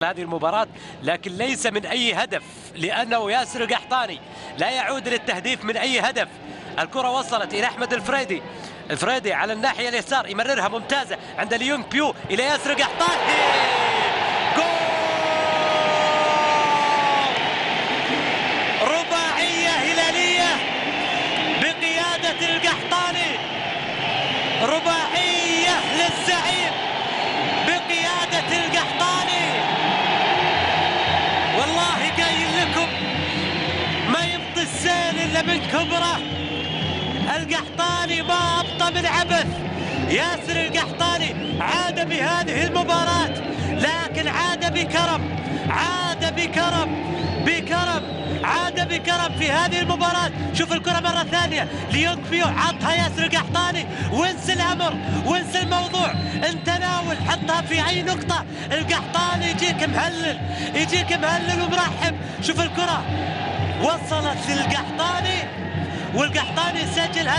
هذه المباراة، لكن ليس من أي هدف، لأنه ياسر القحطاني لا يعود للتهديف من أي هدف. الكرة وصلت إلى أحمد الفريدي، الفريدي على الناحية اليسار يمررها ممتازة عند ليونغ بيو إلى ياسر القحطاني. جول! رباعية هلالية بقيادة القحطاني، رباعية للزعيم بقيادة القحطاني. والله قايل لكم ما يبطي السيل الا من كبره. القحطاني ما ابطى من عبث. ياسر القحطاني عاد بهذه المباراة، لكن عاد بكرم، عاد بكرم في هذه المباراة. شوف الكرة مرة ثانية، ليونغ بيو عطها ياسر القحطاني، وانسى الأمر وانسى الموضوع، انت ناول حطها في أي نقطة. القحطاني يجيك مهلل ومرحب. شوف الكرة وصلت للقحطاني، والقحطاني سجل هدف.